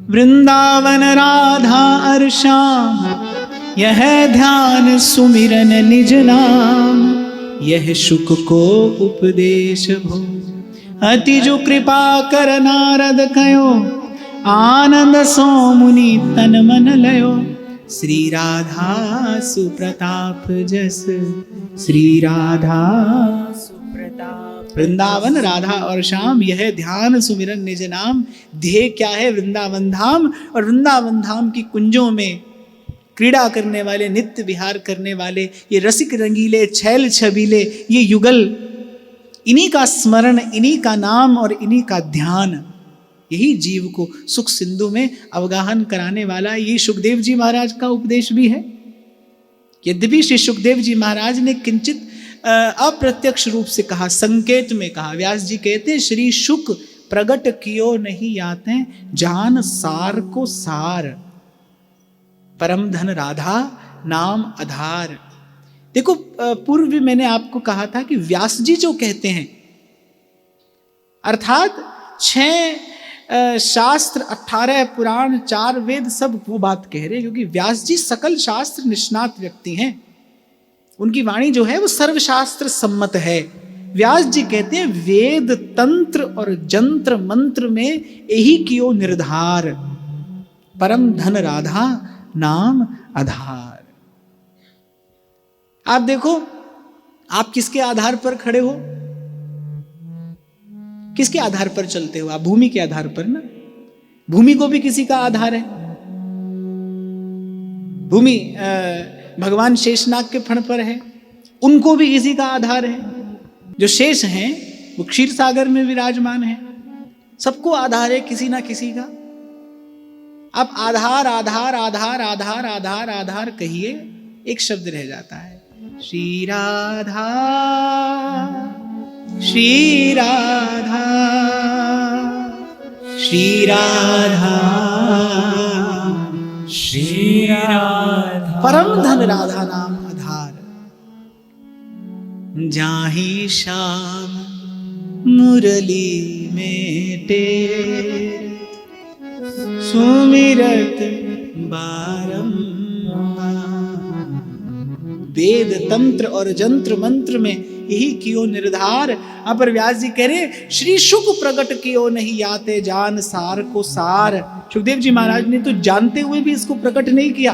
वृंदावन राधा और श्याम, यह ध्यान सुमिरन निज नाम। यह शुक को उपदेश भो, अति जो कृपा कर नारद कयो। आनंद सो मुनि तन मन लयो। श्री राधा सुप्रताप जस, श्री राधा सुप्रताप। वृंदावन राधा और श्याम, यह ध्यान सुमिरन निज नाम। ध्येय क्या है? वृंदावन धाम, और वृंदावन धाम की कुंजों में क्रीड़ा करने वाले, नित्य विहार करने वाले, ये रसिक रंगीले छैल छबीले, ये युगल, इन्हीं का स्मरण, इन्हीं का नाम और इन्हीं का ध्यान, यही जीव को सुख सिंधु में अवगाहन कराने वाला ये सुखदेव जी महाराज का उपदेश भी है। यद्यपि श्री सुखदेव जी महाराज ने किंचित अप्रत्यक्ष रूप से कहा, संकेत में कहा। व्यास जी कहते, श्री शुक प्रगट कियो नहीं याते, जान सार को सार। परम धन राधा नाम आधार। देखो, पूर्व भी मैंने आपको कहा था कि व्यास जी जो कहते हैं, अर्थात 6 शास्त्र, 18 पुराण, 4 वेद, सब वो बात कह रहे हैं, क्योंकि व्यास जी सकल शास्त्र निष्णात व्यक्ति हैं। उनकी वाणी जो है वो सर्वशास्त्र सम्मत है। व्यास जी कहते हैं, वेद तंत्र और जंत्र मंत्र में यही कियो निर्धार, परम धन राधा नाम आधार। आप देखो, आप किसके आधार पर खड़े हो? किसके आधार पर चलते हो आप? भूमि के आधार पर ना। भूमि को भी किसी का आधार है। भूमि भगवान शेषनाग के फण पर है, उनको भी किसी का आधार है। जो शेष हैं वो क्षीर सागर में विराजमान है। सबको आधार है किसी ना किसी का। अब आधार आधार आधार आधार आधार आधार कहिए, एक शब्द रह जाता है, श्री राधा श्री राधा श्री राधा श्री राधा। परम धन राधा नाम आधार। जाहि श्याम मुरली में टेर, सुमिरत बारंबार। वेद तंत्र और जंत्र मंत्र में यही कियो निर्धार। अपर व्यास जी कह रहे, श्री शुक प्रकट कियो नहीं याते, जान सार को सार। सुखदेव जी महाराज ने तो जानते हुए भी इसको प्रकट नहीं किया,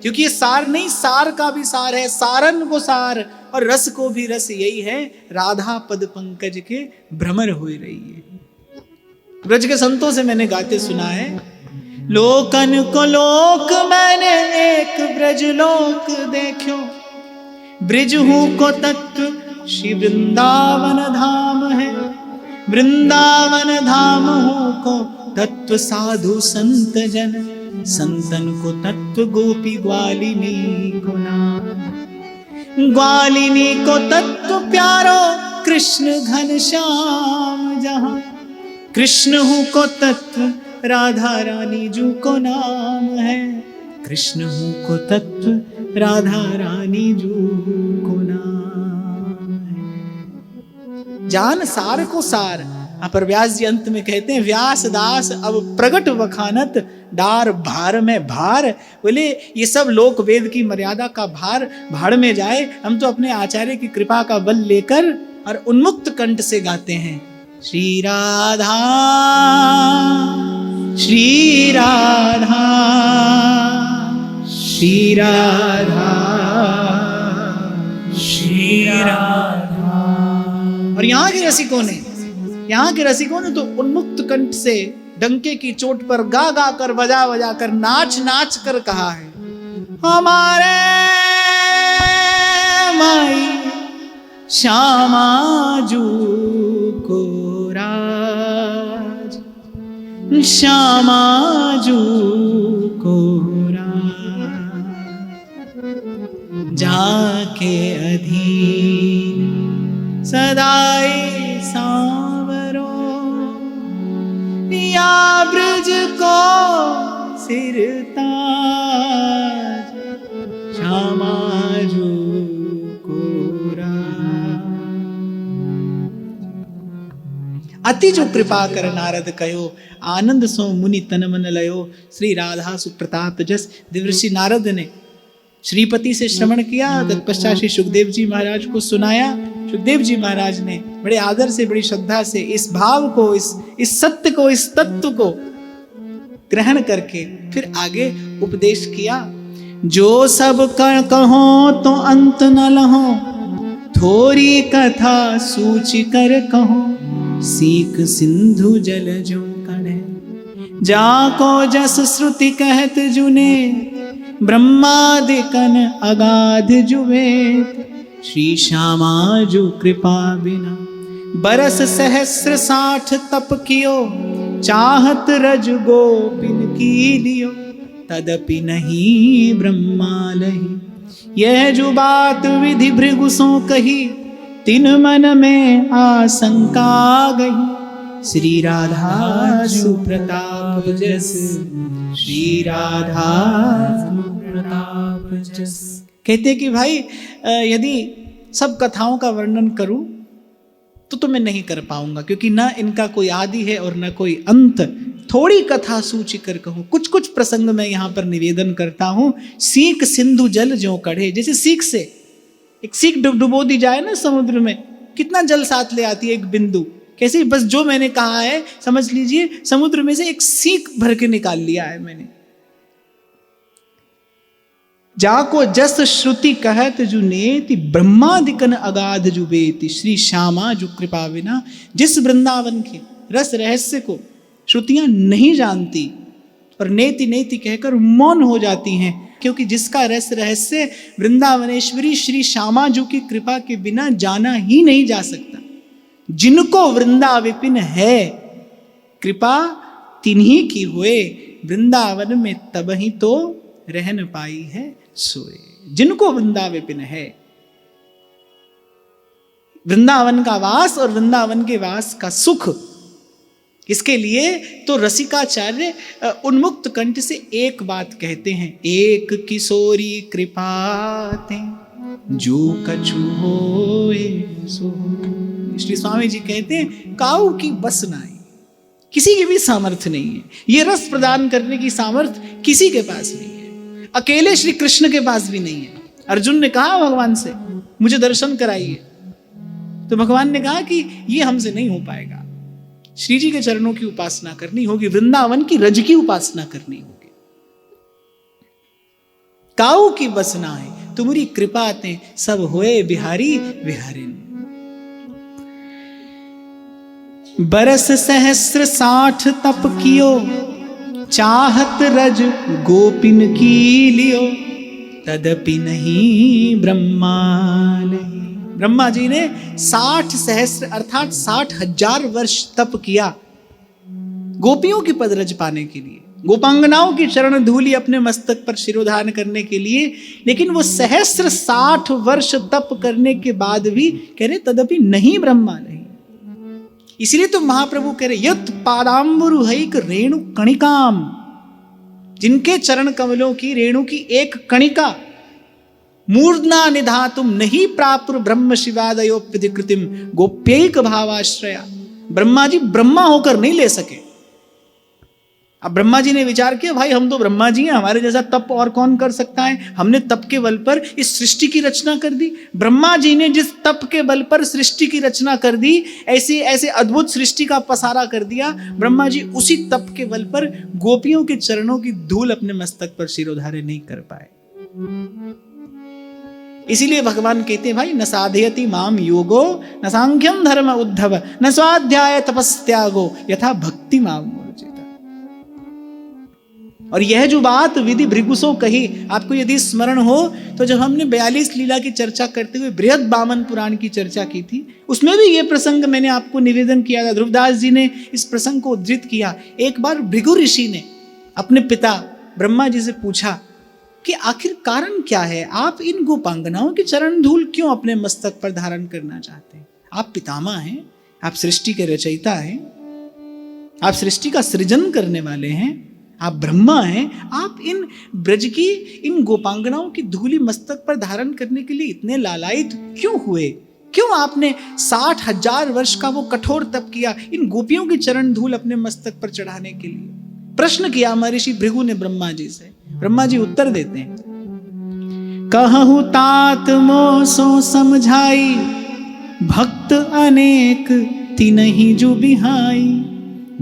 क्योंकि ये सार नहीं, सार का भी सार है, सारन को सार, और रस को भी रस यही है, राधा पद पंकज के भ्रमर हुए रही है। ब्रज के संतों से मैंने गाते सुना है, लोकन को लोक मैंने एक ब्रज लोक देखो, ब्रिज हूं को तत्व श्री वृंदावन धाम है। वृंदावन धाम हूं को तत्व साधु संत जन, संतन को तत्व गोपी ग्वालिनी को नाम। ग्वालिनी को तत्व प्यारो कृष्ण घन श्याम जहां, कृष्ण हूं को तत्व राधा रानी जू को नाम है। कृष्ण हूं को तत्व राधा रानी जू को नाम है। जान सार को सार। पर व्यास जी अंत में कहते हैं, व्यास दास अब प्रगट वखानत डार भार में भार। बोले ये सब लोक वेद की मर्यादा का भार भाड़ में जाए, हम तो अपने आचार्य की कृपा का बल लेकर और उन्मुक्त कंठ से गाते हैं, श्री राधा श्री राधा श्री राधा श्री राधा। और यहाँ के रसिकों ने तो उन्मुक्त कंठ से डंके की चोट पर गा गा कर, बजा बजा कर, नाच नाच कर कहा है, हमारे माई श्यामा जू को राज, श्यामा जू को राज, जाके अधीन सदाई सांवरो, या ब्रज को सिरताज, श्यामा जू को राज। अति जो कृपा कर नारद कहो, आनंद सो मुनि तन मन लयो। श्री राधा सुप्रताप जस। देवर्षि नारद ने श्रीपति से श्रवण किया, तत्पश्चात श्री सुखदेव जी महाराज को सुनाया। सुखदेव जी महाराज ने बड़े आदर से, बड़ी श्रद्धा से इस भाव को, इस सत्य को, इस तत्व को ग्रहण करके फिर आगे उपदेश किया। जो सब कहो तो अंत न लहो, थोड़ी कथा सूचि कर कहो। सीख सिंधु जल जो कढ़े, जाको जस श्रुति कहत जुने। ब्रह्मादिकन अगाध जुवेत, श्री श्यामा जो कृपा बिना। बरस सहस्र 60 तप कियो, चाहत रज गोपिन की लियो। तदपि नहीं ब्रह्मा लही, यह जो बात विधि भृगु सो कही। तिन मन में आशंका गई, श्री राधा सुप्रताप जस। श्री राधा सुप्रताप जस। कहते कि भाई यदि सब कथाओं का वर्णन करूं तो मैं नहीं कर पाऊंगा, क्योंकि ना इनका कोई आदि है और ना कोई अंत। थोड़ी कथा सूची कर कहूं, कुछ कुछ प्रसंग मैं यहां पर निवेदन करता हूं। सीख सिंधु जल ज्यों कढ़े, जैसे सीख से एक सीख डुबो दी जाए ना समुद्र में, कितना जल साथ ले आती है एक बिंदु। कैसे बस जो मैंने कहा है समझ लीजिए, समुद्र में से एक सीख भर के निकाल लिया है मैंने। जाको जस श्रुति कहत जुनेति, ब्रह्मादिकन अगाध जुबेति। श्री श्यामा जो कृपा बिना। जिस वृंदावन के रस रहस्य को श्रुतियां नहीं जानती और नेति नेति कहकर मौन हो जाती हैं, क्योंकि जिसका रस रहस्य वृंदावनेश्वरी श्री श्यामा जी की कृपा के बिना जाना ही नहीं जा सकता। जिनको वृंदा विपिन है, कृपा तिन्हीं की हुए। वृंदावन में तब ही तो रहन पाई है सोए। जिनको वृंदा विपिन है, वृंदावन का वास और वृंदावन के वास का सुख, इसके लिए तो रसिकाचार्य उन्मुक्त कंठ से एक बात कहते हैं। एक किशोरी कृपाते जो कछु होए सो। श्री स्वामी जी कहते हैं काऊ की बस नाई, किसी की भी सामर्थ्य नहीं है। ये रस प्रदान करने की सामर्थ्य किसी के पास नहीं है, अकेले श्री कृष्ण के पास भी नहीं है। अर्जुन ने कहा भगवान से मुझे दर्शन कराइए, तो भगवान ने कहा कि ये हमसे नहीं हो पाएगा, श्री जी के चरणों की उपासना करनी होगी, वृंदावन की रज की उपासना करनी होगी। काऊ की बस ना है, तुम्हारी कृपा ते सब होए बिहारी बिहारिन। बरस सहस्र 60 तप कियो, चाहत रज गोपिन की लियो। तदपि नहीं ब्रह्मा नहीं। ब्रह्मा जी ने 60 सहस्र अर्थात 60,000 वर्ष तप किया गोपियों की पदरज पाने के लिए, गोपांगनाओं की चरण धूलि अपने मस्तक पर शिरोधारण करने के लिए। लेकिन वो सहस्र 60 वर्ष तप करने के बाद भी कह रहे तदपि नहीं ब्रह्मा नहीं। इसलिए तो महाप्रभु कह रहे यत् पादाम्बुरु हैक रेणु कणिकाम, जिनके चरण कमलों की रेणु की एक कणिका मूर्धना निधातुम नहीं प्रापुर ब्रह्म शिवादयोप्यधिकृतिम गोप्यैक भावाश्रया। ब्रह्मा जी ब्रह्मा होकर नहीं ले सके। अब ब्रह्मा जी ने विचार किया भाई हम तो ब्रह्मा जी हैं, हमारे जैसा तप और कौन कर सकता है। हमने तप के बल पर इस सृष्टि की रचना कर दी। ब्रह्मा जी ने जिस तप के बल पर सृष्टि की रचना कर दी, ऐसे ऐसे अद्भुत सृष्टि का पसारा कर दिया। ब्रह्मा जी उसी तप के बल पर गोपियों के चरणों की धूल अपने मस्तक पर शिरोधार्य नहीं कर पाए। इसीलिए भगवान कहते हैं भाई न साधयति माम योगो न सांख्यम धर्म उद्धव न स्वाध्याय तपस्त्यागो यथा भक्ति माम मूर्जिता। और यह जो बात विधि भृगुसो कही, आपको यदि स्मरण हो तो जब हमने 42 लीला की चर्चा करते हुए बृहद बामन पुराण की चर्चा की थी, उसमें भी यह प्रसंग मैंने आपको निवेदन किया था। ध्रुवदास जी ने इस प्रसंग को उद्धृत किया। एक बार भृगु ऋषि ने अपने पिता ब्रह्मा जी से पूछा कि आखिर कारण क्या है, आप इन गोपांगनाओं की चरण धूल क्यों अपने मस्तक पर धारण करना चाहते हैं? आप पितामह हैं, आप सृष्टि के रचयिता हैं, आप सृष्टि का सृजन करने वाले हैं, आप ब्रह्मा हैं, आप इन ब्रज की इन गोपांगनाओं की धूली मस्तक पर धारण करने के लिए इतने लालायित क्यों हुए? क्यों आपने 60,000 वर्ष का वो कठोर तप किया इन गोपियों की चरण धूल अपने मस्तक पर चढ़ाने के लिए? प्रश्न किया महर्षि भृगु ने ब्रह्मा जी से। ब्रह्मा जी उत्तर देते हैं, कहु तात मोह सो समझाई, भक्त अनेक तिनहि जो बिहाई,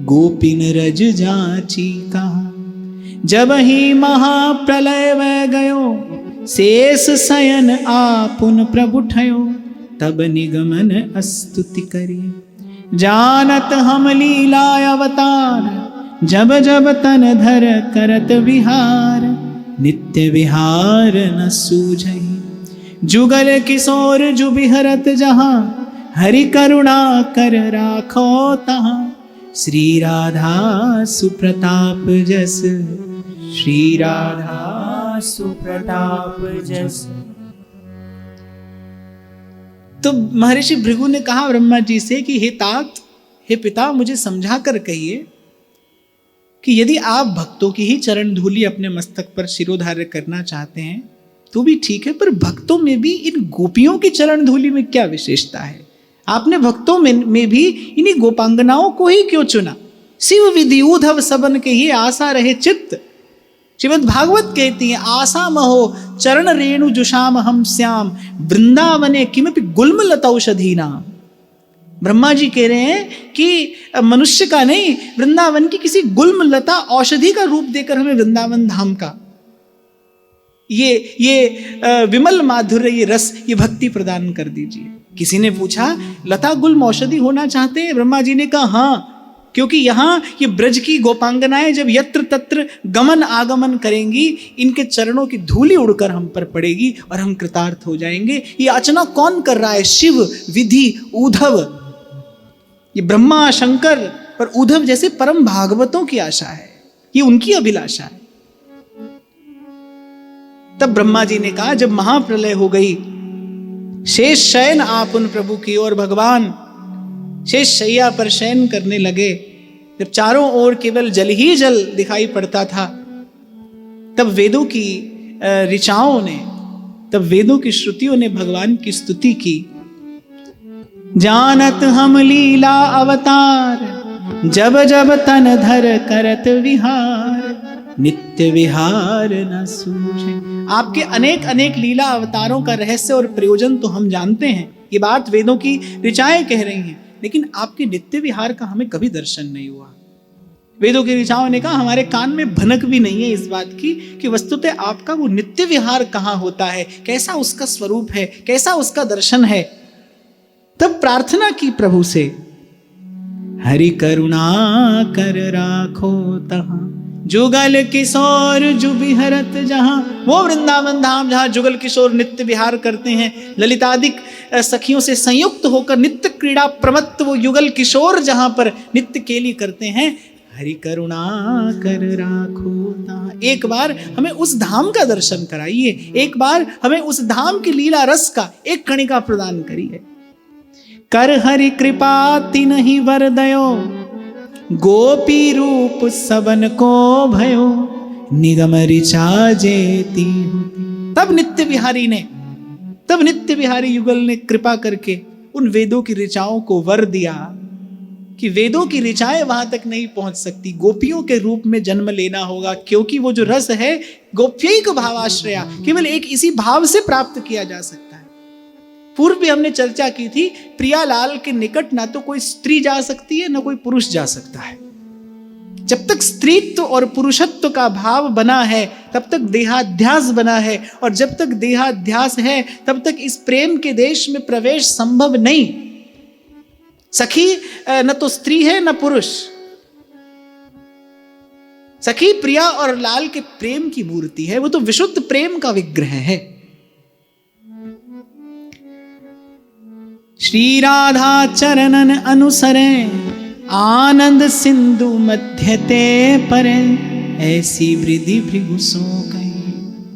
गोपिन रज जाची कहा, जब ही महाप्रलय वह गयो, शेष शयन आपुन प्रभु ठयो, तब निगमन अस्तुति करी, जानत हम लीला अवतार, जब जब तन धर करत विहार, नित्य विहार न सूझई, जुगल किशोर जु बिहरत जहाँ, हरि करुणा कर राखो तहाँ, श्री राधा सुप्रताप जस, श्री राधा सुप्रताप जस। तो महर्षि भृगु ने कहा ब्रह्मा जी से कि हे तात, हे पिता, मुझे समझा कर कहिए कि यदि आप भक्तों की ही चरण धूलि अपने मस्तक पर शिरोधार्य करना चाहते हैं तो भी ठीक है, पर भक्तों में भी इन गोपियों की चरण धूलि में क्या विशेषता है? आपने भक्तों में भी इन्हीं गोपांगनाओं को ही क्यों चुना? शिव विधि उधव सबन के ही आशा रहे चित्त। श्रीमद् भागवत कहती है, आशा महो चरण रेणु जुषाम हम श्याम, वृंदावने किमपि गुल्म लतौषधि नाम। ब्रह्मा जी कह रहे हैं कि मनुष्य का नहीं, वृंदावन की किसी गुल्म लता औषधि का रूप देकर हमें वृंदावन धाम का ये विमल माधुर्य, ये रस, ये भक्ति प्रदान कर दीजिए। किसी ने पूछा, लता गुल्म औषधि होना चाहते हैं? ब्रह्मा जी ने कहा हाँ, क्योंकि यहाँ ये ब्रज की गोपांगनाएं जब यत्र तत्र गमन आगमन करेंगी, इनके चरणों की धूलि उड़कर हम पर पड़ेगी और हम कृतार्थ हो जाएंगे। ये याचना कौन कर रहा है? शिव, विधि, उद्धव, ये ब्रह्मा शंकर, पर उद्धव जैसे परम भागवतों की आशा है, ये उनकी अभिलाषा है। तब ब्रह्मा जी ने कहा, जब महाप्रलय हो गई, शेष शयन आप उन प्रभु की ओर, भगवान शेष शैया पर शयन करने लगे, जब चारों ओर केवल जल ही जल दिखाई पड़ता था, तब वेदों की ऋचाओं ने, तब वेदों की श्रुतियों ने भगवान की स्तुति की। जानत हम लीला अवतार, जब जब तन धर करत विहार, नित्य विहार न सूझे। आपके अनेक अनेक लीला अवतारों का रहस्य और प्रयोजन तो हम जानते हैं, ये बात वेदों की ऋचाएं कह रही हैं, लेकिन आपके नित्य विहार का हमें कभी दर्शन नहीं हुआ। वेदों की ऋचाओं ने कहा, हमारे कान में भनक भी नहीं है इस बात की कि वस्तुतः आपका वो नित्य विहार कहाँ होता है, कैसा उसका स्वरूप है, कैसा उसका दर्शन है। तब प्रार्थना की प्रभु से, हरि करुणा कर राखो तहाँ, जुगल किशोर जु बिहरत जहाँ। वो वृंदावन धाम जहाँ जुगल किशोर नित्य विहार करते हैं, ललितादिक सखियों से संयुक्त होकर नित्य क्रीड़ा प्रमत्त वो युगल किशोर जहाँ पर नित्य केली करते हैं, हरि करुणा कर राखो तहाँ। एक बार हमें उस धाम का दर्शन कराइए, एक बार हमें उस धाम की लीला रस का एक कणिका प्रदान करिए। कर हरि कृपा तिनहि वर दयो, गोपी रूप सबन को भयो, निगम ऋचा जेती। तब नित्य विहारी युगल ने कृपा करके उन वेदों की ऋचाओं को वर दिया कि वेदों की ऋचाएं वहां तक नहीं पहुंच सकती, गोपियों के रूप में जन्म लेना होगा, क्योंकि वो जो रस है गोप्यैक भावाश्रया, केवल एक इसी भाव से प्राप्त किया जा सकता है। पूर्व भी हमने चर्चा की थी, प्रियालाल के निकट ना तो कोई स्त्री जा सकती है, ना कोई पुरुष जा सकता है। जब तक स्त्रीत्व और पुरुषत्व का भाव बना है तब तक देहाध्यास बना है, और जब तक देहाध्यास है तब तक इस प्रेम के देश में प्रवेश संभव नहीं। सखी न तो स्त्री है न पुरुष, सखी प्रिया और लाल के प्रेम की मूर्ति है, वो तो विशुद्ध प्रेम का विग्रह है। श्री राधा चरणन अनुसरे, आनंद सिंधु मध्य ते परे, ऐसी वृद्धि भृगु सो गई।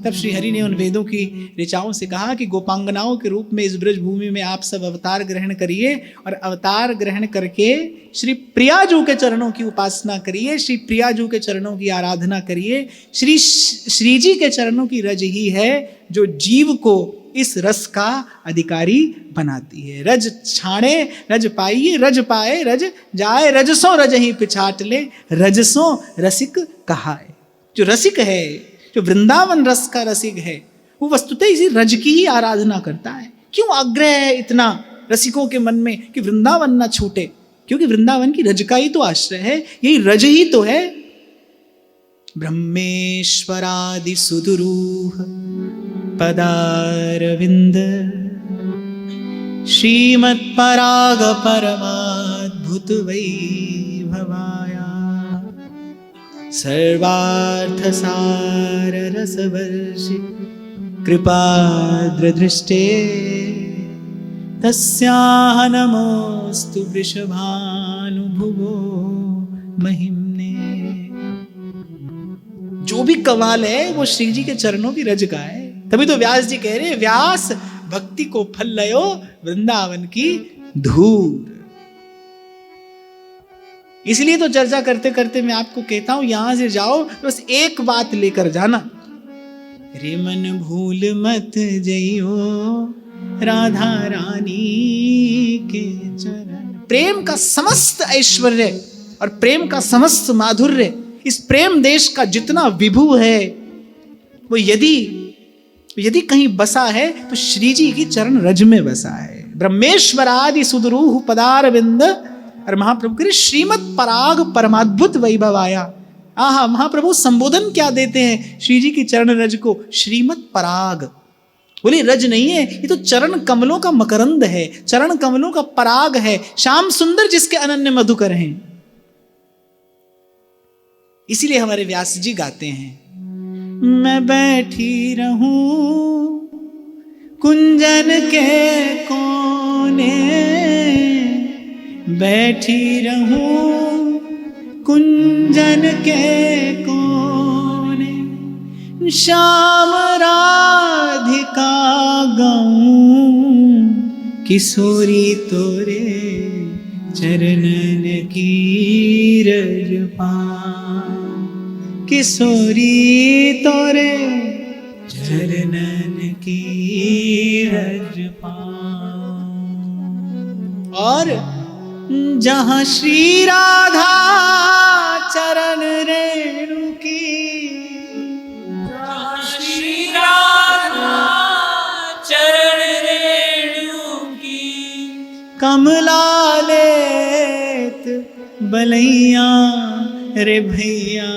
तब श्री हरि ने उन वेदों की ऋचाओं से कहा कि गोपांगनाओं के रूप में इस ब्रज भूमि में आप सब अवतार ग्रहण करिए, और अवतार ग्रहण करके श्री प्रियाजू के चरणों की उपासना करिए, श्री प्रियाजू के चरणों की आराधना करिए। श्री जी के चरणों की रज ही है जो जीव को इस रस का अधिकारी बनाती है। रज छाणे रज पाइए, रज पाए रज जाए, रजसों रज ही पिछाट ले, रजसों रसिक कहाए। जो रसिक है, जो वृंदावन रस का रसिक है, वो वस्तुतः इसी रज की ही आराधना करता है। क्यों आग्रह है इतना रसिकों के मन में कि वृंदावन ना छूटे? क्योंकि वृंदावन की रज का ही तो आश्रय है, यही रज ही तो है। ब्रह्मेश्वरादि सुदुरूह पदारविंद श्रीमत्पराग परमाद्भुत वैभवाया सर्वार्थ सार रसवर्षि कृपाद्रदृष्टे तस्याह नमोस्तु वृषभानुभुवो महिम्ने। जो भी कमाल है वो श्री जी के चरणों की रज का है। तभी तो व्यास जी कह रहे हैं, व्यास भक्ति को फल लयो वृंदावन की धूर। इसलिए तो चर्चा करते करते मैं आपको कहता हूं, यहां से जाओ बस एक बात लेकर जाना, रे मन भूल मत जइयो राधा रानी के चरण। प्रेम का समस्त ऐश्वर्य और प्रेम का समस्त माधुर्य, इस प्रेम देश का जितना विभु है, वो यदि कहीं बसा है तो श्री जी की चरण रज में बसा है। ब्रह्मेश्वरादि सुदरूह पदारविंद, और महाप्रभु कह श्रीमत् पराग परमाद्भुत वैभवाया। आहा, महाप्रभु संबोधन क्या देते हैं श्री जी की चरण रज को? श्रीमत् पराग। बोले रज नहीं है, ये तो चरण कमलों का मकरंद है, चरण कमलों का पराग है, श्याम सुंदर जिसके अनन्य मधुकर हैं। इसीलिए हमारे व्यास जी गाते हैं, मैं बैठी रहूं कुंजन के कोने, बैठी रहूं कुंजन के कोने, श्याम राधिका गाऊं किशोरी तोरे चरणन की रज पाऊं, किशोरी तोरे चरणन की रज पाऊं। और जहां श्री राधा चरण रेणु की, जहां श्री राधा चरण रेणु की, कमलालेत बलैया रे भैया,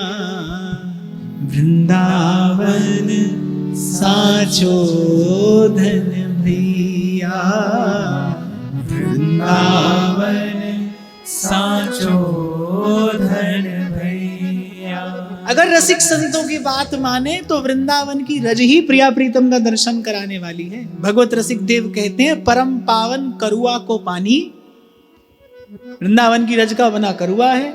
वृंदावन साचो धन भैया, वृंदावन साचो धन भैया। अगर रसिक संतों की बात माने तो वृंदावन की रज ही प्रिया प्रीतम का दर्शन कराने वाली है। भगवत रसिक देव कहते हैं, परम पावन करुआ को पानी, वृंदावन की रज का बना करुआ है,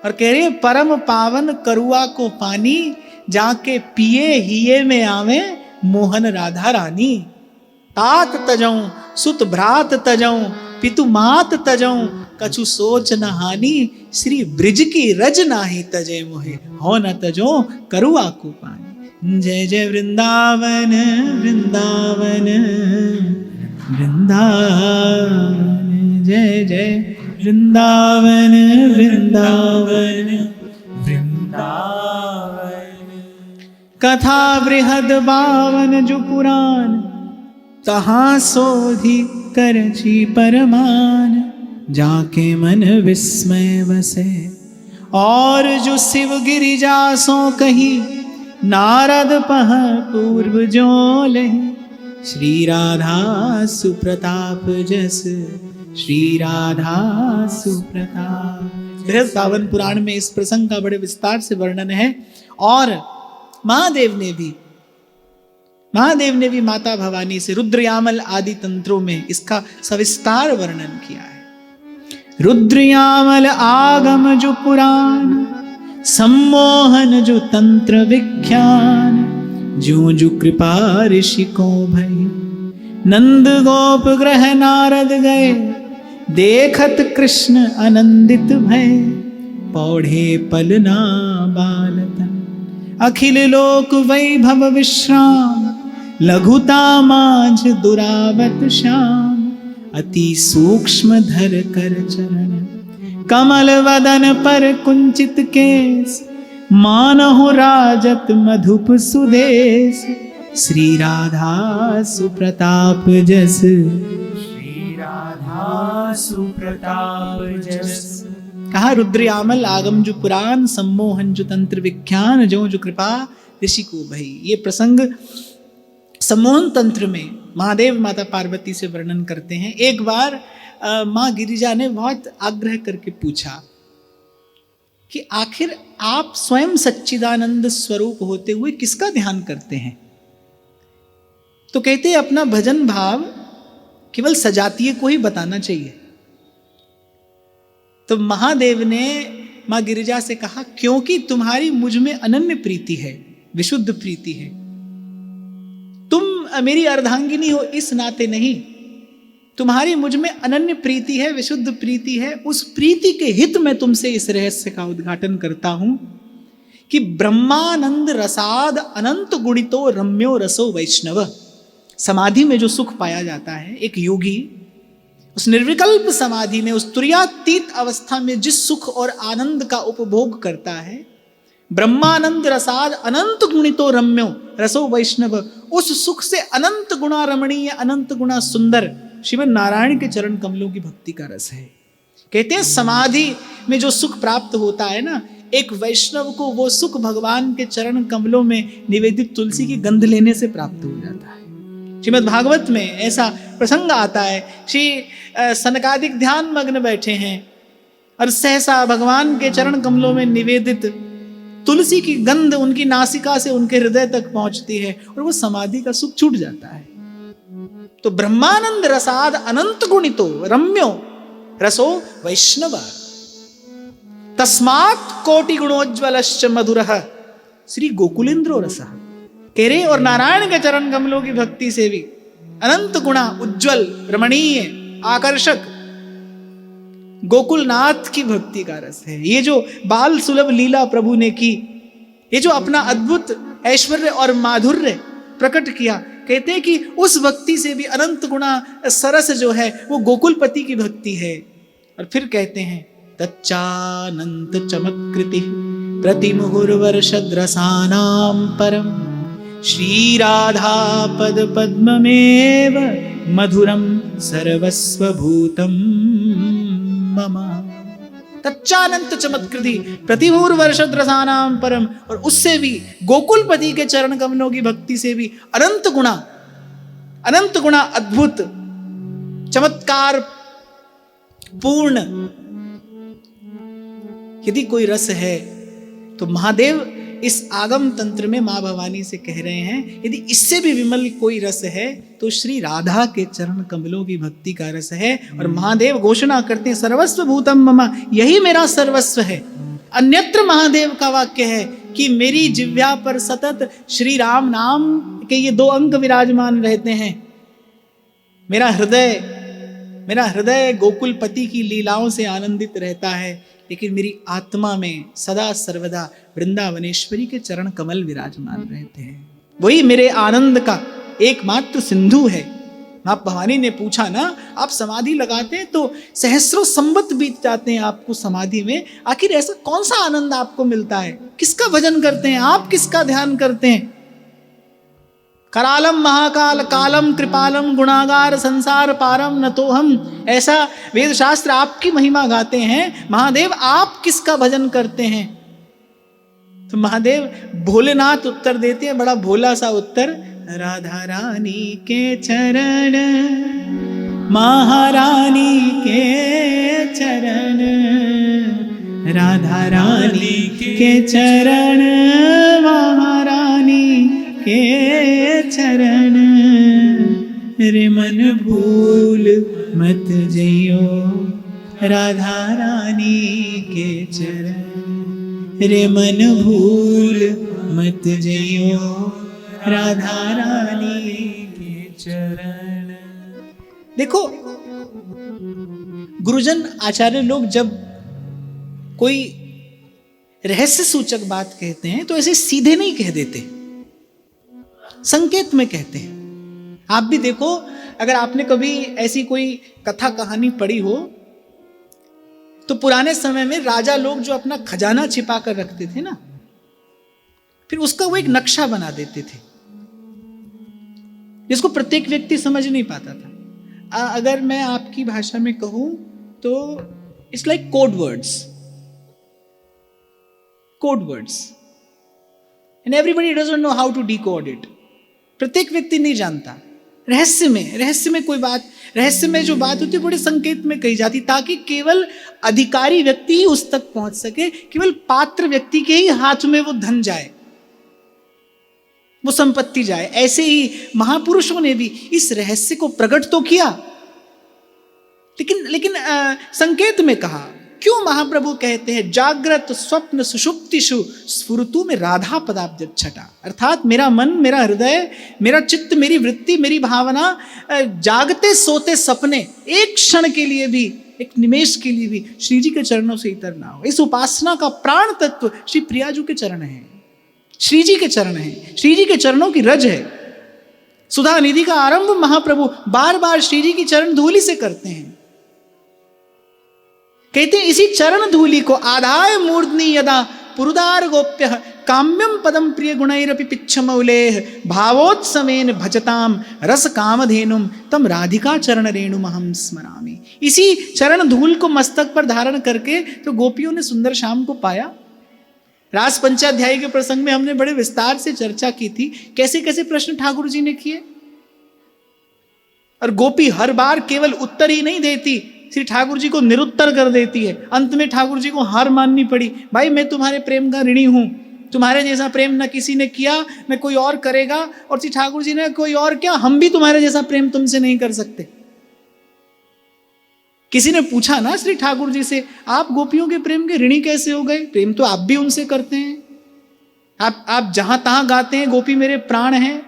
और कह रहे हैं परम पावन करुआ को पानी, जाके पिए हिये में आवे मोहन राधा रानी। तात तजऊं सुत भ्रात तजऊं, पितु मात तजऊं, कछु सोच न हानि, श्री ब्रिज की रज नाही तजे मोहे, हो न तजो करुआ को पानी। जय जय वृंदावन वृंदावन वृंदावन, जय जय वृंदावन वृंदावन वृंदावन। कथा बृहद बावन जो पुराण, तहाँ सोधी करची परमान, जाके मन विस्मय बसे, और जो शिव गिरिजा सो कही, नारद पह पूर्व जो लही, श्री राधा सुप्रताप जस, श्री राधा सुप्रताप। बृहद बावन पुराण में इस प्रसंग का बड़े विस्तार से वर्णन है, और महादेव ने भी माता भवानी से रुद्रयामल आदि तंत्रों में इसका सविस्तार वर्णन किया है। रुद्रयामल आगम जो पुराण, सम्मोहन जो तंत्र विख्यान, जो जो कृपा ऋषि को भई, नंद गोप ग्रह नारद गए, देखत कृष्ण आनंदित भय, पौढ़े पलना बालतन, अखिल लोक वैभव विश्राम, लघुता माझ दुरावत श्याम, अति सूक्ष्म धर कर चरण, कमल वदन पर कुंचित केस, मानहु राजत मधुप सुदेश, श्री राधा सुप्रताप जस, श्री राधा सुप्रताप जस। कहा रुद्रयामल आगम जो पुराण, सम्मोहन जो तंत्र विख्यान, जो जो कृपा ऋषि को भई। ये प्रसंग सम्मोहन तंत्र में महादेव माता पार्वती से वर्णन करते हैं। एक बार माँ गिरिजा ने बहुत आग्रह करके पूछा कि आखिर आप स्वयं सच्चिदानंद स्वरूप होते हुए किसका ध्यान करते हैं? तो कहते हैं अपना भजन भाव केवल सजातीय को ही बताना चाहिए। तो महादेव ने मां गिरिजा से कहा, क्योंकि तुम्हारी मुझ में अनन्य प्रीति है, विशुद्ध प्रीति है। तुम मेरी अर्धांगिनी हो इस नाते नहीं, तुम्हारी मुझ में अनन्य प्रीति है, विशुद्ध प्रीति है। उस प्रीति के हित में तुमसे इस रहस्य का उद्घाटन करता हूं कि ब्रह्मानंद रसाद अनंत गुणितो रम्यो रसो वैष्णव। समाधि में जो सुख पाया जाता है, एक योगी उस निर्विकल्प समाधि में, उस तुर्यातीत अवस्था में जिस सुख और आनंद का उपभोग करता है, ब्रह्मानंद रसाद अनंत गुणितो रम्यो रसो वैष्णव, उस सुख से अनंत गुणा रमणीय, अनंत गुणा सुंदर श्रीमद् नारायण के चरण कमलों की भक्ति का रस है। कहते हैं समाधि में जो सुख प्राप्त होता है ना, एक वैष्णव को वो सुख भगवान के चरण कमलों में निवेदित तुलसी की गंध लेने से प्राप्त हो जाता है। श्रीमद् भागवत में ऐसा प्रसंग आता है, श्री सनकादिक ध्यान मग्न बैठे हैं और सहसा भगवान के चरण कमलों में निवेदित तुलसी की गंध उनकी नासिका से उनके हृदय तक पहुंचती है और वो समाधि का सुख छूट जाता है। तो ब्रह्मानंद रसाद अनंत गुणितो रम्यो रसो वैष्णव, तस्मात् कोटि गुणोज्ज्वलश्च मधुरः श्री गोकुलेंद्रो रसः। कह रहे और नारायण के चरण कमलों की भक्ति से भी अनंत गुणा उज्जवल, रमणीय, आकर्षक गोकुलनाथ की भक्ति का रस है। ये जो बाल सुलभ लीला प्रभु ने की, ये जो अपना अद्भुत ऐश्वर्य और माधुर्य प्रकट किया, कहते हैं कि उस भक्ति से भी अनंत गुणा सरस जो है वो गोकुलपति की भक्ति है। और फिर कहते हैं तच्चानंत चमत्कृति प्रतिमुहुर्वर्षद्रसानां परम, श्री राधा पद पद्ममेव मधुरम सर्वस्वभूतम मम। तच्चानंत चमत्कृति प्रतिमुहुर्वर्षद्रसानां परम, और उससे भी गोकुलपति के चरण कमलों की भक्ति से भी अनंत गुणा अद्भुत चमत्कार पूर्ण यदि कोई रस है तो महादेव इस आगम तंत्र में मां भवानी से कह रहे हैं, यदि इससे भी विमल कोई रस है तो श्री राधा के चरण कमलों की भक्ति का रस है। और महादेव घोषणा करते हैं सर्वस्व भूतम मम, यही मेरा सर्वस्व है। अन्यत्र महादेव का वाक्य है कि मेरी जिह्वा पर सतत श्री राम नाम के ये 2 अंक विराजमान रहते हैं। मेरा हृदय गोकुलपति की लीलाओं से आनंदित रहता है, लेकिन मेरी आत्मा में सदा सर्वदा वृंदावनेश्वरी के चरण कमल विराजमान रहते हैं। वही मेरे आनंद का एकमात्र सिंधु है। मां भवानी ने पूछा ना, आप समाधि लगाते हैं तो सहस्रों संवत बीत जाते हैं आपको समाधि में, आखिर ऐसा कौन सा आनंद आपको मिलता है? किसका भजन करते हैं आप? किसका ध्यान करते हैं? करालम महाकाल कालम कृपालम गुणागार संसार पारम न तो हम, ऐसा वेद शास्त्र आपकी महिमा गाते हैं। महादेव आप किसका भजन करते हैं? तो महादेव भोलेनाथ उत्तर देते हैं, बड़ा भोला सा उत्तर, राधा रानी के चरण, महारानी के चरण, राधा रानी के चरण, महारानी के चरण, रे मन भूल मत जइयो राधा रानी के चरण, रे मन भूल मत जइयो राधा रानी के चरण। देखो गुरुजन आचार्य लोग जब कोई रहस्य सूचक बात कहते हैं तो ऐसे सीधे नहीं कह देते, संकेत में कहते हैं। आप भी देखो, अगर आपने कभी ऐसी कोई कथा कहानी पढ़ी हो तो पुराने समय में राजा लोग जो अपना खजाना छिपा कर रखते थे ना, फिर उसका वो एक नक्शा बना देते थे जिसको प्रत्येक व्यक्ति समझ नहीं पाता था। अगर मैं आपकी भाषा में कहूं तो it's like code words and everybody doesn't know how to decode it. प्रत्येक व्यक्ति नहीं जानता। रहस्य में कोई बात, रहस्य में जो बात होती है बड़े संकेत में कही जाती, ताकि केवल अधिकारी व्यक्ति ही उस तक पहुंच सके, केवल पात्र व्यक्ति के ही हाथ में वो धन जाए, वो संपत्ति जाए। ऐसे ही महापुरुषों ने भी इस रहस्य को प्रकट तो किया, लेकिन संकेत में कहा। क्यों महाप्रभु कहते हैं जागृत स्वप्न सुषुप्तिषु स्फुरतु में राधा पदाब्जच्छटा, अर्थात मेरा मन, मेरा हृदय, मेरा चित्त, मेरी वृत्ति, मेरी भावना जागते सोते सपने एक क्षण के लिए भी, एक निमेष के लिए भी श्री जी के चरणों से इतर ना हो। इस उपासना का प्राण तत्व श्री प्रियाजू के चरण है, श्री जी के चरण है, श्री जी के चरणों की रज है। सुधा निधि का आरंभ महाप्रभु बार बार श्री जी की चरण धूलि से करते हैं। कहते हैं इसी चरण धूलि को आधाय मूर्धनि यदा पुरुदार गोप्य काम्यम पदम प्रिय गुणैरपि पिच्छमौलेह भावोत्सवेन भजताम रस कामधेनुम तम राधिका चरण रेणुमहं स्मरामि। इसी चरण धूल को मस्तक पर धारण करके तो गोपियों ने सुंदर श्याम को पाया। रास पंचाध्यायी के प्रसंग में हमने बड़े विस्तार से चर्चा की थी, कैसे कैसे प्रश्न ठाकुर जी ने किए, और गोपी हर बार केवल उत्तर ही नहीं देती, श्री ठाकुर जी को निरुत्तर कर देती है। अंत में ठाकुर जी को हार माननी पड़ी। भाई मैं तुम्हारे प्रेम का ऋणी हूं, तुम्हारे जैसा प्रेम न किसी ने किया न कोई और करेगा, और श्री ठाकुर जी ने कोई और क्या, हम भी तुम्हारे जैसा प्रेम तुमसे नहीं कर सकते। किसी ने पूछा ना श्री ठाकुर जी से, आप गोपियों के प्रेम के ऋणी कैसे हो गए? प्रेम तो आप भी उनसे करते हैं, आप जहां तहां गाते हैं गोपी मेरे प्राण हैं।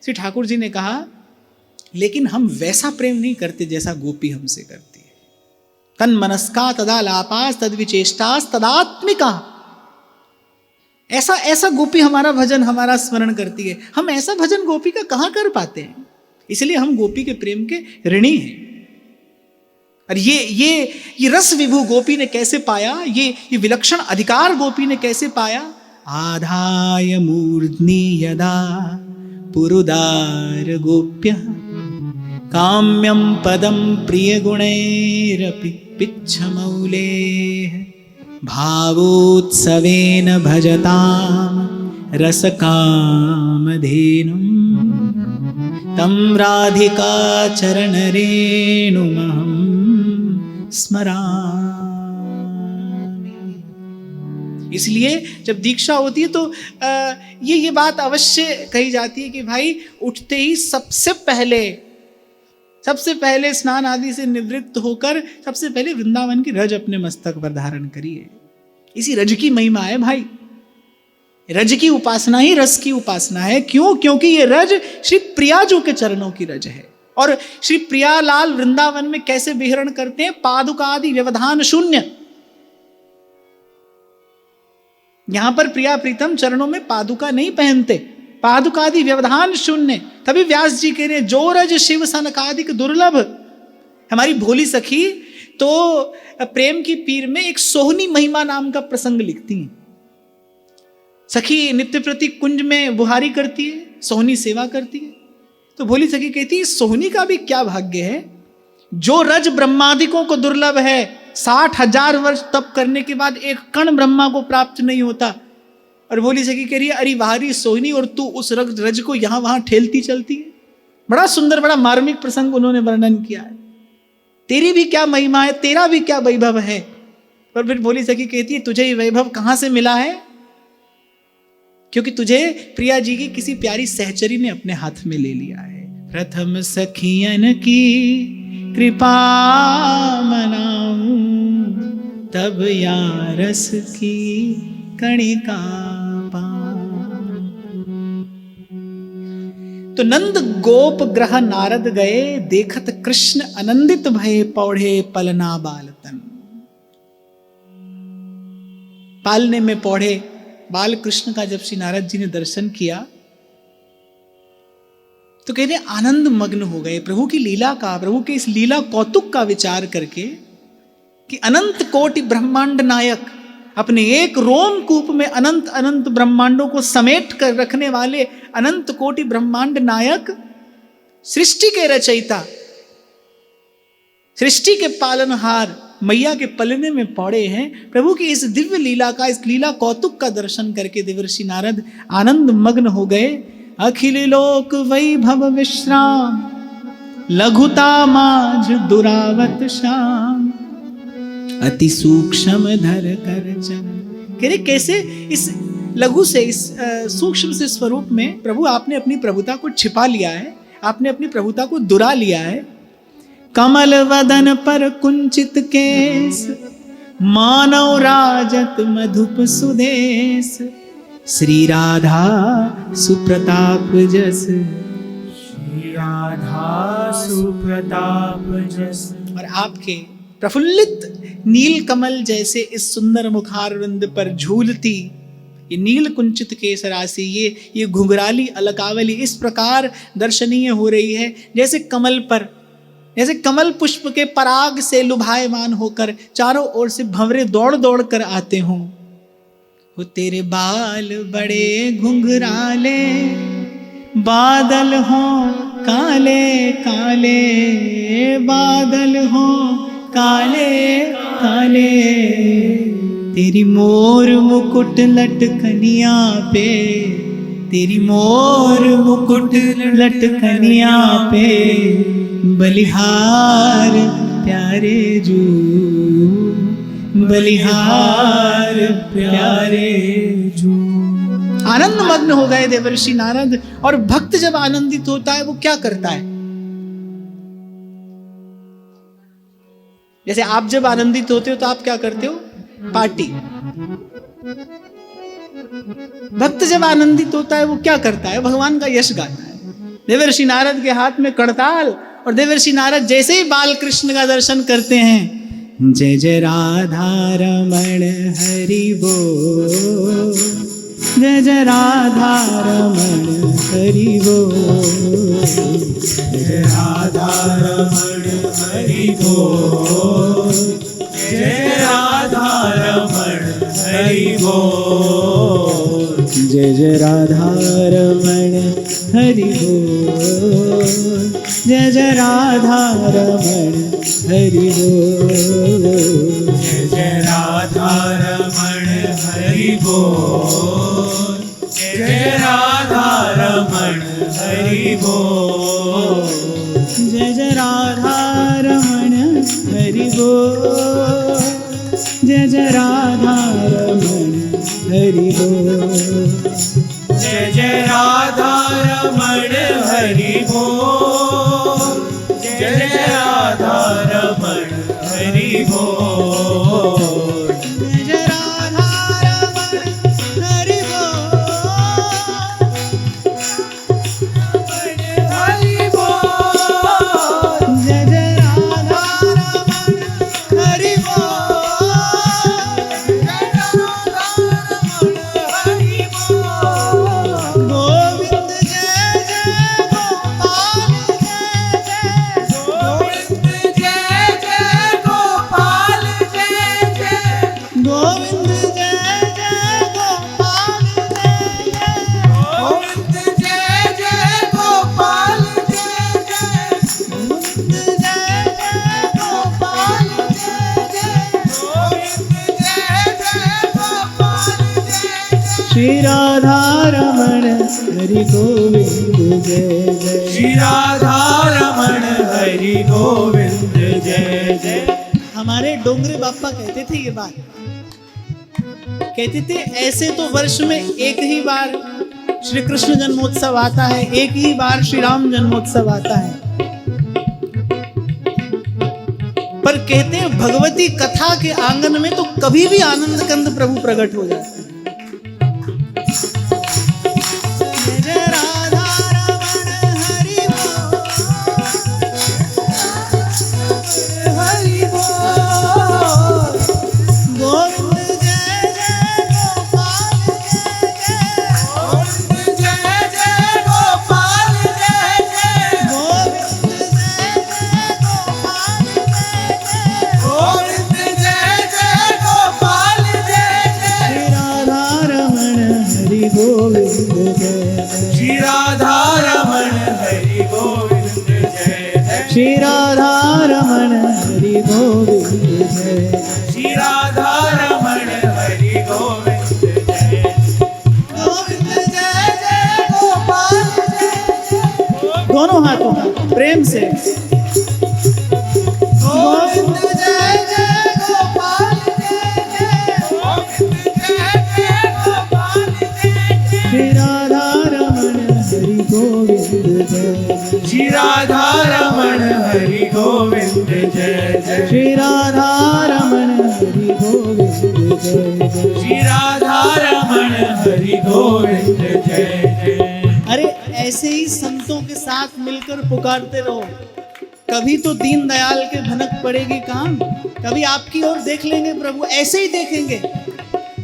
श्री ठाकुर जी ने कहा लेकिन हम वैसा प्रेम नहीं करते जैसा गोपी हमसे करती है। तन मनस्का तदा लापास तद विचेष्टास तदात्मिका, ऐसा गोपी हमारा भजन, हमारा स्मरण करती है। हम ऐसा भजन गोपी का कहां कर पाते हैं, इसलिए हम गोपी के प्रेम के ऋणी हैं। और ये रस विभु गोपी ने कैसे पाया, ये विलक्षण अधिकार गोपी ने कैसे पाया? आधाय मूर्ध्नि यदा पुरुदार गोप्य काम्यम पदम प्रिय गुणैरपि पिच्छमौलेह भावोत्सवेन भजताम रस कामधेनुम तम राधिका चरण रेणुमहं स्मरामि। इसलिए जब दीक्षा होती है तो ये बात अवश्य कही जाती है कि भाई उठते ही सबसे पहले स्नान आदि से निवृत्त होकर सबसे पहले वृंदावन की रज अपने मस्तक पर धारण करिए। इसी रज की महिमा है भाई। रज की उपासना ही रस की उपासना है। क्यों? क्योंकि ये रज श्री प्रियाजू के चरणों की रज है। और श्री प्रियालाल वृंदावन में कैसे विहरण करते हैं? पादुकादि व्यवधान शून्य। यहां पर प्रिया प्रीतम चरणों में पादुका नहीं पहनते, पादुकादि व्यवधान शून्य। तभी व्यास जी कह रहे जो रज शिव सनकादिक दुर्लभ। हमारी भोली सखी तो प्रेम की पीर में एक सोहनी महिमा नाम का प्रसंग लिखती हैं। सखी नित्य प्रति कुंज में बुहारी करती है, सोहनी सेवा करती है। तो भोली सखी कहती है सोहनी का भी क्या भाग्य है, जो रज ब्रह्मादिकों को दुर्लभ है। 60,000 वर्ष तप करने के बाद एक कण ब्रह्मा को प्राप्त नहीं होता। और भोली सखी कह रही है अरे वाहरी सोहनी, और तू उस रज को यहां वहां ठेलती चलती है। बड़ा सुंदर, बड़ा मार्मिक प्रसंग उन्होंने वर्णन किया है। तेरी भी क्या महिमा है, तेरा भी क्या वैभव है। पर फिर भोली सखी कहती है तुझे ये वैभव कहां से मिला है? क्योंकि तुझे प्रिया जी की किसी प्यारी सहचरी ने अपने हाथ में ले लिया है। प्रथम सखियन की कृपा मनाऊं, तब यारस की कणिका पाऊं। तो नंद गोप ग्रह नारद गए, देखत कृष्ण आनंदित भये, पौढ़े पलना बालतन। पालने में पौढ़े बाल कृष्ण का जब श्री नारद जी ने दर्शन किया तो कहते आनंद मग्न हो गए प्रभु की लीला का, प्रभु के इस लीला कौतुक का विचार करके कि अनंत कोटि ब्रह्मांड नायक, अपने एक रोमकूप में अनंत अनंत ब्रह्मांडों को समेट कर रखने वाले अनंत कोटि ब्रह्मांड नायक, सृष्टि के रचयिता, सृष्टि के पालनहार मैया के पलने में पड़े हैं। प्रभु की इस दिव्य लीला का, इस लीला कौतुक का दर्शन करके देवर्षि नारद आनंद मग्न हो गए। अखिल लोक वैभव विश्राम, लघुता माझ दुरावत श्याम, अति सूक्ष्म धर कर चरण। कह रहे कैसे इस लघु से, इस सूक्ष्म से स्वरूप में प्रभु आपने अपनी प्रभुता को छिपा लिया है, आपने अपनी प्रभुता को दुरा लिया है। कमल वदन पर कुंचित केस, मानव राजत मधुप सुदेश, श्री राधा सुप्रताप जस, श्री राधा सुप्रताप जस। और आपके प्रफुल्लित नील कमल जैसे इस सुंदर मुखारविंद पर झूलती ये नील कुंचित केस राशि, ये घुंघराली अलकावली इस प्रकार दर्शनीय हो रही है जैसे कमल पर, जैसे कमल पुष्प के पराग से लुभायमान होकर चारों ओर से भंवरे दौड़ दौड़ कर आते हों। वो तेरे बाल बड़े घुंघराले, बादल हों काले काले, बादल हों काले काले, तेरी मोर मुकुट लटकनिया पे, तेरी मोर मुकुट लटकनिया पे, बलिहार प्यारे जू, बलिहार प्यारे जू। आनंद मग्न हो गए देवर्षि नारद। और भक्त जब आनंदित होता है वो क्या करता है? जैसे आप जब आनंदित होते हो तो आप क्या करते हो? पार्टी। भक्त जब आनंदित होता है वो क्या करता है? भगवान का यश गाता है। देवर्षि नारद के हाथ में करताल, और देवर्षि नारद जैसे ही बाल कृष्ण का दर्शन करते हैं, जय जय राधा रमण हरि बोल, जय जय राधा रमण हरि बोल, जय राधा रमण हरि बोल, जय राधा रमण हरि बोल, जय जय राधा रमण हरि बोल, जय जय राधा रमण हरि बोल, जय जय राधा रमण हरि बोल, जय राधा रमण हरि बोल, जय जय राधा रमण हरि बोल, जय जय राधा रमण हरि बोल, जय जय राधा रमण हरि बोल, जय जय राधा रमण हरि बोल, जय जय राधा रमण हरि बोल, जय जय राधा रमण हरि बोल, जय राधा रमण हरि बोल, गोविंद जय जय गोपाल जय जय, गोविंद जय जय गोपाल जय जय, गोविंद जय जय गोपाल जय जय, गोविंद जय जय गोपाल जय जय, गोविंद जय जय गोपाल जय जय, गोविंद जय जय गोपाल जय जय, श्री राधा रमण हरि गोविंद जय जय, श्री राधा रमण हरि गोविंद जय जय। हमारे डोंगरे बापा कहते थे ये बात, कहते थे ऐसे तो वर्ष में एक ही बार श्री कृष्ण जन्मोत्सव आता है, एक ही बार श्री राम जन्मोत्सव आता है, पर कहते हैं भगवती कथा के आंगन में तो कभी भी आनंद कंद प्रभु प्रकट हो जाते हैं। जय जय राधा रमण हरि बोल, हरि बोल, गोविंद जय जय गोपाल जय जय, गोविंद जय जय गोपाल जय जय, हरि गोविंद जय श्री राधा रमण हरि गोविंद जय जय श्री राधा रमण हरि गोविंद जय श्री राधा रमण हरि गोविंद जय गोविंद जय जय गोपाल जय दोनों हाथों प्रेम से गोविंद जय जय गोपाल जय जय गोविंद जय जय गोपाल जय जय श्री राधा रमण हरि गोविंद जय श्री राधा रमण हरि गोविंद जय जय श्री राधा रमण हरि गोविंद जय श्री राधा रमण हरि गोविंद जय जय अरे ऐसे ही संतों के साथ मिलकर पुकारते रहो, कभी तो दीन दयाल के भनक पड़ेगी काम, कभी आपकी ओर देख लेंगे प्रभु, ऐसे ही देखेंगे।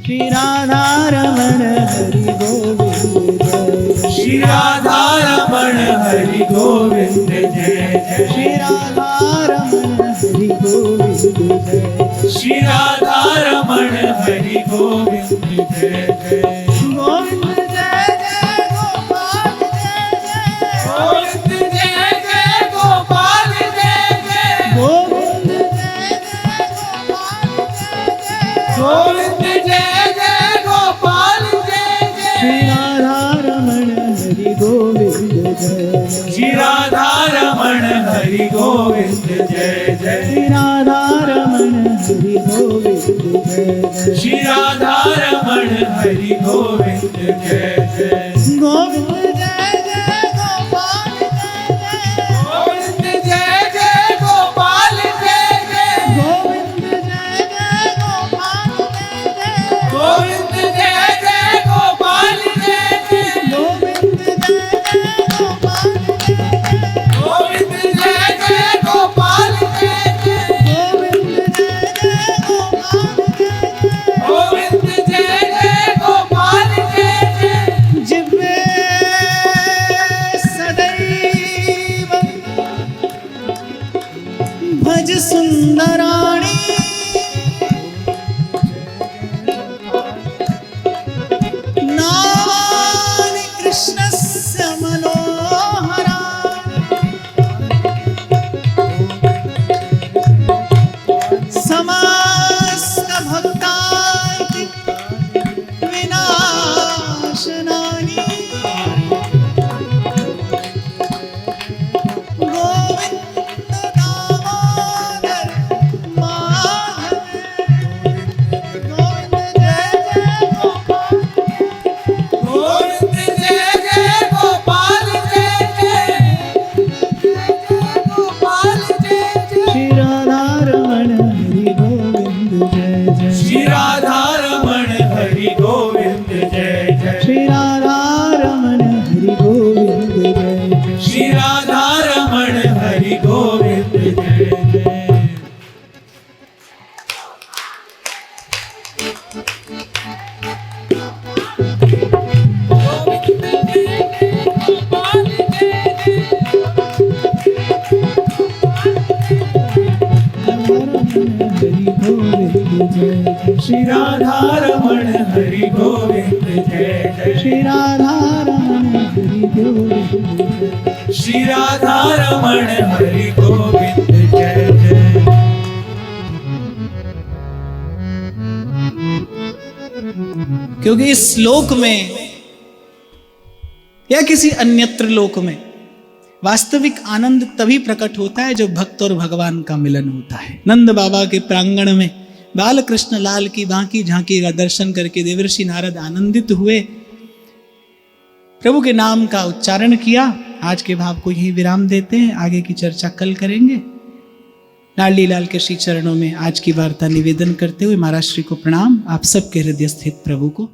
श्री राधा रमण हरि गोविंद जय श्री राधा रमण हरि गोविंद जय जय श्री राधा रमण हरि गोविंद जय श्री राधा रमण हरि गोविंद जय जय गोविंद जय जय गोपाल जय जय गोविंद जय जय गोपाल जय जय गोविंद जय जय गोपाल जय जय गोविंद जय जय गोपाल जय जय श्री राधा रमण हरि गोविंद जय श्री राधा रमण हरि गोविंद जय जय श्री राधा रमण हरि गोविंद जय श्री राधा रमण हरि गोविंद जय जय गोविंद जय जय गोपाल जय जय गोविंद जय जय गोपाल जय जय गोविंद जय जय गोपाल जय जय गोविंद जय जय गोपाल जय जय गोविंद जय जय गोपाल जय जय गोविंद जय जय गोपाल जय जय गोविंद जय जय गोपाल जय जय गोविंद जय जय गोपाल जय जय जिह्वे सदैव भज सुंदराणी नामानि कृष्णस्य मनोहरा समस्त भक्तार्ति विनाशनानि गोविंद दामोदर माधव गोविंद जय जय गोपाल गोविंद जय जय गोपाल जय जय गोपाल जय जय श्री राधा रमण हरि गोविंद जय जय श्री राधा रमण हरि गोविंद जय जय श्री राधा रमण हरि गोविंद जय जय श्री राधा रमण हरि गोविंद जय जय हरि गोविंद जय जय श्री राधा रमण हरि गोविंद जय जय श्री राधा रमण हरि गोविंद जय श्री राधा रमण हरि गोविंद जय जय क्योंकि इस लोक में या किसी अन्यत्र लोक में वास्तविक आनंद तभी प्रकट होता है जब भक्त और भगवान का मिलन होता है। नंद बाबा के प्रांगण में बाल कृष्ण लाल की बांकी झांकी का दर्शन करके देवर्षि नारद आनंदित हुए, प्रभु के नाम का उच्चारण किया। आज के भाव को यही विराम देते हैं, आगे की चर्चा कल करेंगे। लाडली लाल के श्री चरणों में आज की वार्ता निवेदन करते हुए महाराज श्री को प्रणाम। आप सबके हृदय स्थित प्रभु को